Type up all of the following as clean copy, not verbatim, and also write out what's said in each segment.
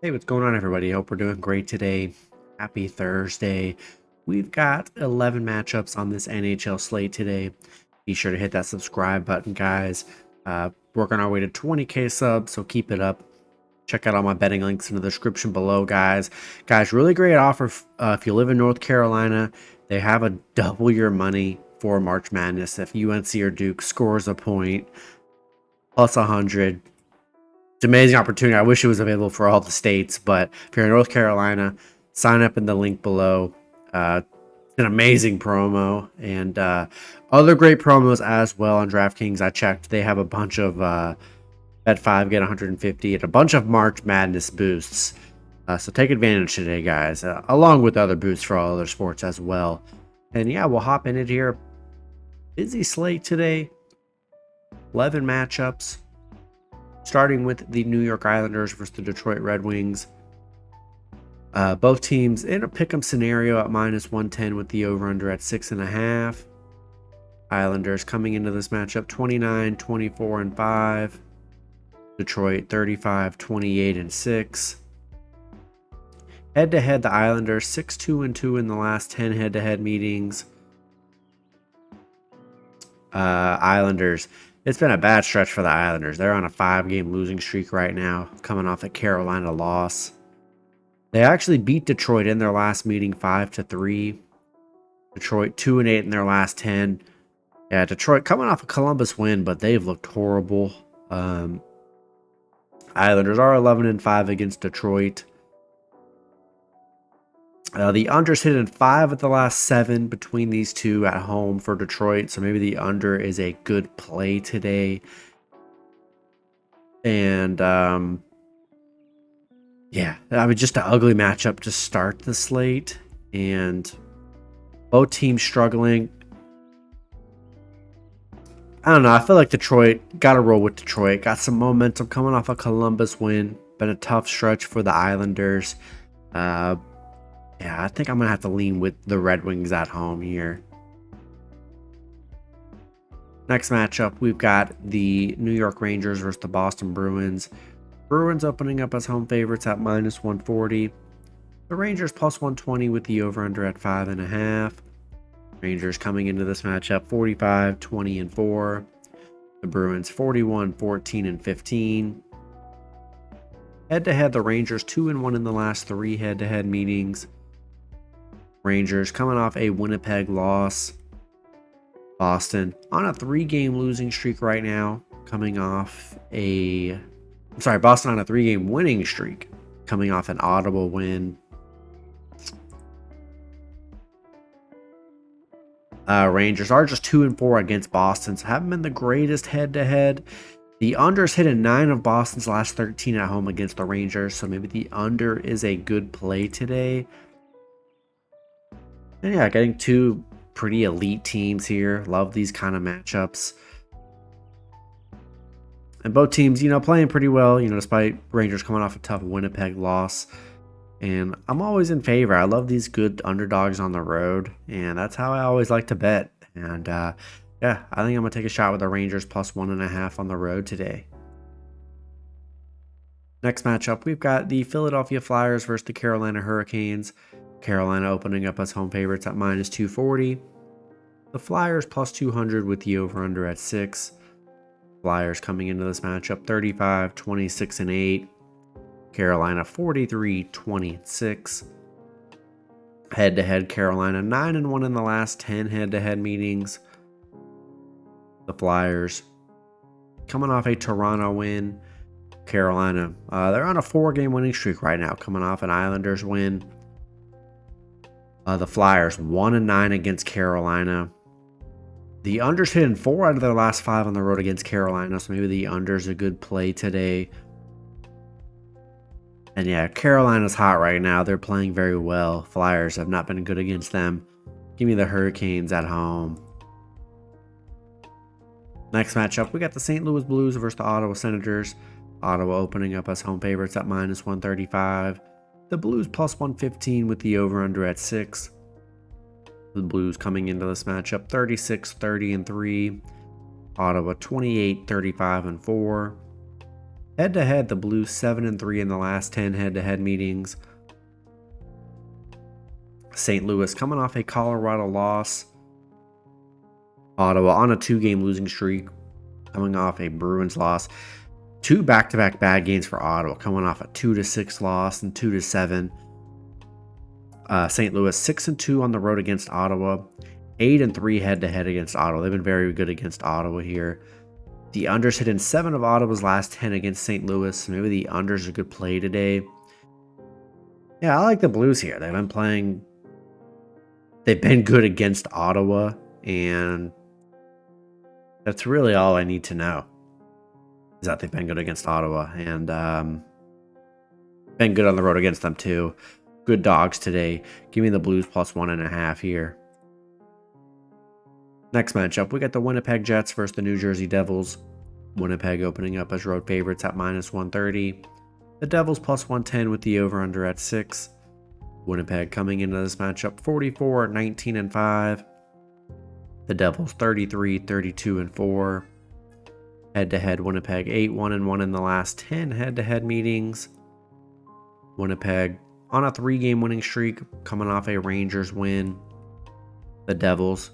Hey, what's going on, everybody? Hope we're doing great today. Happy Thursday. We've got 11 matchups on this NHL slate today. Be sure to hit that subscribe button, guys. Working our way to 20K subs, so keep it up. Check out all my betting links in the description below, guys. Guys, really great offer if you live in North Carolina. They have a double your money for March Madness. If UNC or Duke scores a point, plus 100. It's an amazing opportunity. I wish it was available for all the states, but if you're in North Carolina, sign up in the link below. It's an amazing promo and other great promos as well on DraftKings. I checked; they have a bunch of bet 5 get 150 and a bunch of March Madness boosts. So take advantage today, guys, along with other boosts for all other sports as well. And yeah, we'll hop in it here. Busy slate today. 11 matchups. Starting with the New York Islanders versus the Detroit Red Wings. Both teams in a pick'em scenario at -110 with the over-under at 6.5. Islanders coming into this matchup 29, 24, and 5. Detroit 35, 28, and 6. Head-to-head, the Islanders 6-2 and 2 in the last 10 head-to-head meetings. Islanders. It's been a bad stretch for the Islanders. They're on a 5-game losing streak right now, coming off a Carolina loss. They actually beat Detroit in their last meeting 5-3. Detroit 2-8 in their last 10. Yeah, Detroit coming off a Columbus win, but they've looked horrible. Islanders are 11-5 against Detroit. The under's hit in 5 of the last 7 between these two at home for Detroit, so maybe the under is a good play today. And yeah, I mean, just an ugly matchup to start the slate, and both teams struggling. I don't know. I feel like Detroit got to roll with Detroit. Got some momentum coming off a Columbus win. Been a tough stretch for the Islanders. Yeah, I think I'm going to have to lean with the Red Wings at home here. Next matchup, we've got the New York Rangers versus the Boston Bruins. Bruins opening up as home favorites at -140. The Rangers +120 with the over-under at 5.5. Rangers coming into this matchup 45, 20, and 4. The Bruins 41, 14, and 15. Head-to-head, the Rangers 2-1 in the last 3 head-to-head meetings. Rangers coming off a Winnipeg loss. Boston on a 3-game losing streak right now, coming off Boston on a 3-game winning streak, coming off an Ottawa win. Rangers are just 2-4 against Boston, so haven't been the greatest head-to-head. The under's hit in 9 of Boston's last 13 at home against the Rangers, so maybe the under is a good play today. And yeah, getting two pretty elite teams here. Love these kind of matchups. And both teams, playing pretty well, despite Rangers coming off a tough Winnipeg loss. And I'm always in favor. I love these good underdogs on the road, and that's how I always like to bet. And yeah, I think I'm going to take a shot with the Rangers +1.5 on the road today. Next matchup, we've got the Philadelphia Flyers versus the Carolina Hurricanes. Carolina opening up as home favorites at -240. The Flyers +200 with the over-under at 6. Flyers coming into this matchup 35, 26, and 8. Carolina 43, 20, and 6. Head-to-head, Carolina 9-1 in the last 10 head-to-head meetings. The Flyers coming off a Toronto win. Carolina, they're on a 4-game winning streak right now, coming off an Islanders win. The Flyers 1-9 against Carolina. The under's hit in 4 out of their last 5 on the road against Carolina, so maybe the under's a good play today. And yeah, Carolina's hot right now. They're playing very well. Flyers have not been good against them. Give me the Hurricanes at home. Next matchup, we got the St. Louis Blues versus the Ottawa Senators. Ottawa opening up as home favorites at -135. The Blues +115 with the over-under at 6. The Blues coming into this matchup 36, 30, and 3. Ottawa 28, 35, and 4. Head-to-head, the Blues 7-3 in the last 10 head-to-head meetings. St. Louis coming off a Colorado loss. Ottawa on a 2-game losing streak, coming off a Bruins loss. 2 back-to-back bad games for Ottawa, coming off a 2-6 loss and 2-7. St. Louis 6-2 on the road against Ottawa, 8-3 head-to-head against Ottawa. They've been very good against Ottawa here. The unders hit in 7 of Ottawa's last 10 against St. Louis. Maybe the unders are a good play today. Yeah, I like the Blues here. They've been good against Ottawa, and that's really all I need to know. Is that they've been good against Ottawa, and been good on the road against them too. Good dogs today. Give me the Blues plus 1.5 here. Next matchup, we got the Winnipeg Jets versus the New Jersey Devils. Winnipeg opening up as road favorites at -130. The Devils plus 110 with the over-under at 6. Winnipeg coming into this matchup 44-19-5. The Devils 33-32-4. Head-to-head, Winnipeg 8-1-1 in the last 10 head-to-head meetings. Winnipeg on a 3-game winning streak, coming off a Rangers win. The Devils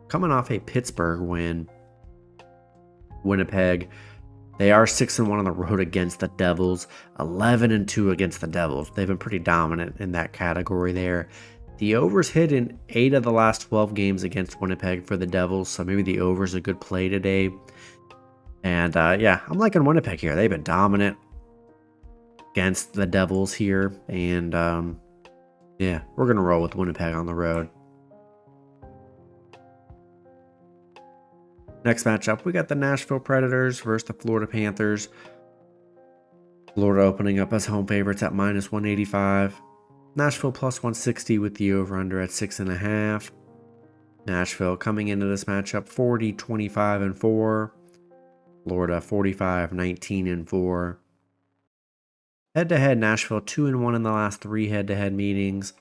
coming off a Pittsburgh win. Winnipeg, they are 6-1 on the road against the Devils, 11-2 against the Devils. They've been pretty dominant in that category there. The overs hit in 8 of the last 12 games against Winnipeg for the Devils, so maybe the over's a good play today. And yeah, I'm liking Winnipeg here. They've been dominant against the Devils here, and yeah, we're going to roll with Winnipeg on the road. Next matchup, we got the Nashville Predators versus the Florida Panthers. Florida opening up as home favorites at -185. Nashville plus 160 with the over-under at 6.5. Nashville coming into this matchup 40-25-4. Florida 45-19-4. Head-to-head, Nashville 2-1 in the last 3 head-to-head meetings.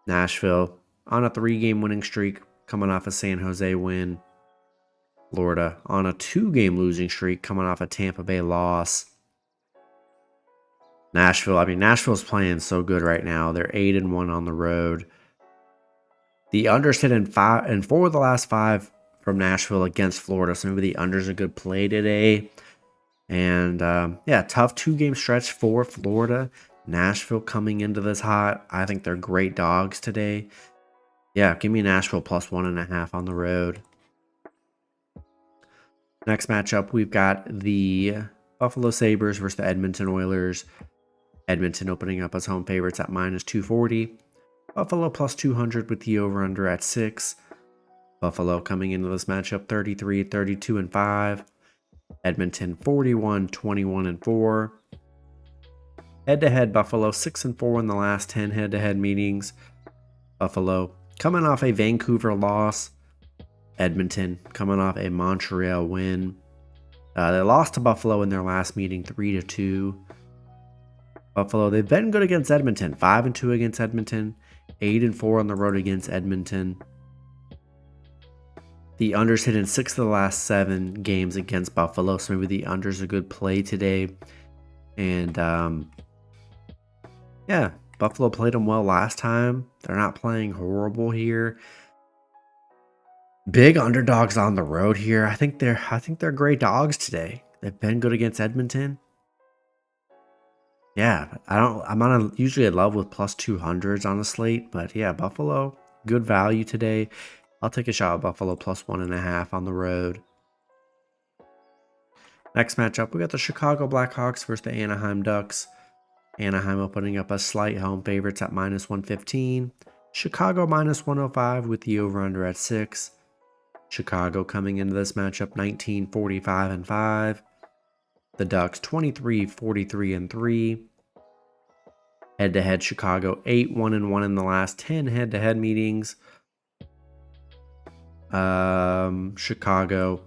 Nashville on a 3-game winning streak, coming off a San Jose win. Florida on a 2-game losing streak, coming off a Tampa Bay loss. Nashville's playing so good right now. They're 8-1 on the road. The unders hit in 4 of the last 5 from Nashville against Florida, so maybe the unders a good play today. And yeah, tough 2-game stretch for Florida. Nashville coming into this hot. I think they're great dogs today. Yeah, give me Nashville plus 1.5 on the road. Next matchup, we've got the Buffalo Sabres versus the Edmonton Oilers. Edmonton opening up as home favorites at -240. Buffalo plus 200 with the over-under at 6. Buffalo coming into this matchup 33-32-5. Edmonton 41-21-4. Head-to-head, Buffalo 6-4 in the last 10 head-to-head meetings. Buffalo coming off a Vancouver loss. Edmonton coming off a Montreal win. They lost to Buffalo in their last meeting 3-2. Buffalo, they've been good against Edmonton. 5-2 against Edmonton. 8-4 on the road against Edmonton. The unders hit in 6 of the last 7 games against Buffalo, so maybe the unders a good play today. And yeah, Buffalo played them well last time. They're not playing horrible here. Big underdogs on the road here. I think they're great dogs today. They've been good against Edmonton. Yeah, I'm usually in love with plus 200s on a slate, but yeah, Buffalo, good value today. I'll take a shot at Buffalo plus 1.5 on the road. Next matchup, we got the Chicago Blackhawks versus the Anaheim Ducks. Anaheim opening up as slight home favorites at -115. Chicago -105 with the over-under at 6. Chicago coming into this matchup 19-45-5. The Ducks 23-43-3. Head-to-head, Chicago 8-1-1 in the last 10 head-to-head meetings. Chicago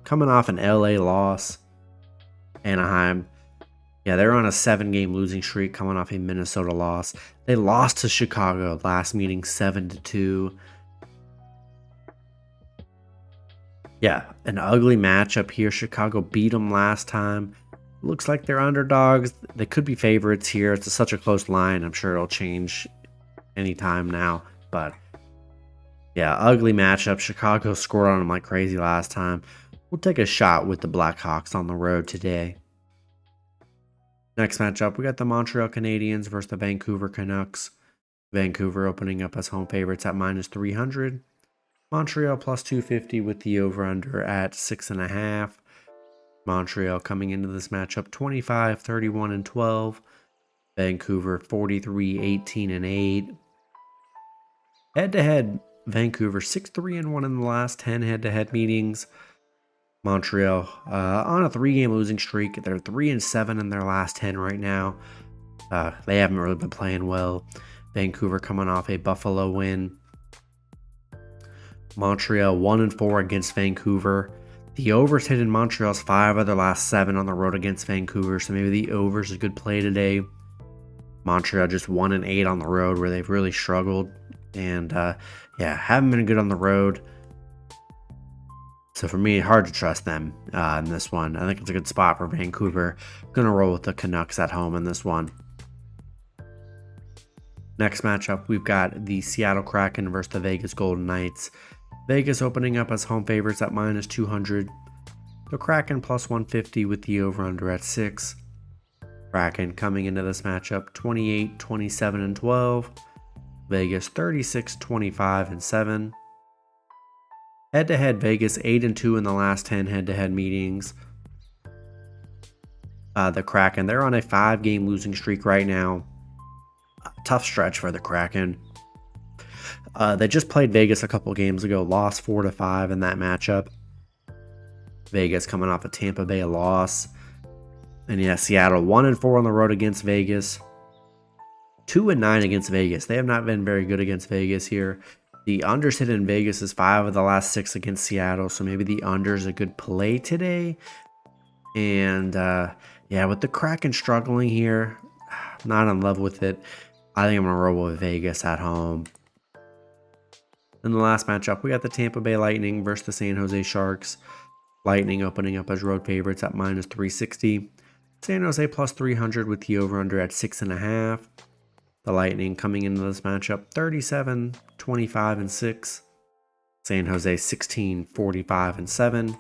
coming off an LA loss. Anaheim, yeah, they're on a 7-game losing streak, coming off a Minnesota loss. They lost to Chicago last meeting 7-2. Yeah, an ugly matchup here. Chicago beat them last time. Looks like they're underdogs. They could be favorites here. It's such a close line. I'm sure it'll change anytime now. But yeah, ugly matchup. Chicago scored on them like crazy last time. We'll take a shot with the Blackhawks on the road today. Next matchup, we got the Montreal Canadiens versus the Vancouver Canucks. Vancouver opening up as home favorites at -300. Montreal plus 250 with the over-under at 6.5. Montreal coming into this matchup 25, 31, and 12. Vancouver 43, 18, and 8. Head-to-head, Vancouver 6-3 and 1 in the last 10 head-to-head meetings. Montreal on a 3-game losing streak. They're 3-7 in their last 10 right now. They haven't really been playing well. Vancouver coming off a Buffalo win. Montreal 1-4 against Vancouver. The overs hit in Montreal's 5 of their last 7 on the road against Vancouver, so maybe the overs is a good play today. Montreal just 1-8 on the road, where they've really struggled, and yeah, haven't been good on the road. So for me, hard to trust them in this one. I think it's a good spot for Vancouver. Gonna roll with the Canucks at home in this one. Next matchup, we've got the Seattle Kraken versus the Vegas Golden Knights. Vegas opening up as home favorites at -200. The Kraken plus 150 with the over-under at 6. Kraken coming into this matchup 28, 27, and 12. Vegas 36, 25, and 7. Head-to-head, Vegas 8-2 in the last 10 head-to-head meetings. The Kraken, they're on a 5-game losing streak right now. Tough stretch for the Kraken. They just played Vegas a couple games ago, lost 4-5 in that matchup. Vegas coming off a Tampa Bay loss. And yeah, Seattle 1-4 on the road against Vegas. 2-9 against Vegas. They have not been very good against Vegas here. The unders hit in Vegas is 5 of the last 6 against Seattle, so maybe the under is a good play today. And yeah, with the Kraken struggling here, not in love with it. I think I'm going to roll with Vegas at home. In the last matchup, we got the Tampa Bay Lightning versus the San Jose Sharks. Lightning opening up as road favorites at -360. San Jose plus 300 with the over-under at 6.5. The Lightning coming into this matchup 37, 25, and 6. San Jose 16, 45, and 7.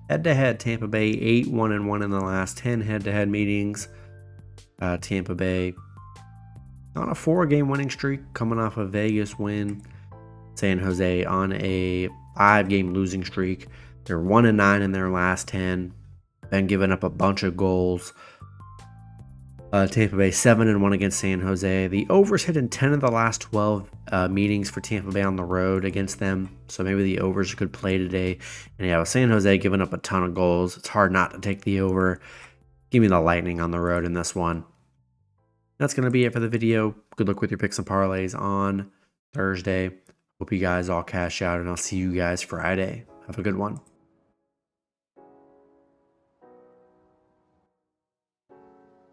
Head-to-head, Tampa Bay 8-1-1 in the last 10 head-to-head meetings. Tampa Bay on a 4-game winning streak, coming off a Vegas win. San Jose on a 5-game losing streak. They're 1-9 in their last 10. Been giving up a bunch of goals. Tampa Bay 7-1 against San Jose. The overs hit in 10 of the last 12 meetings for Tampa Bay on the road against them. So maybe the overs could play today. And yeah, with San Jose giving up a ton of goals, it's hard not to take the over. Give me the Lightning on the road in this one. That's going to be it for the video. Good luck with your picks and parlays on Thursday. Hope you guys all cash out, and I'll see you guys Friday. Have a good one.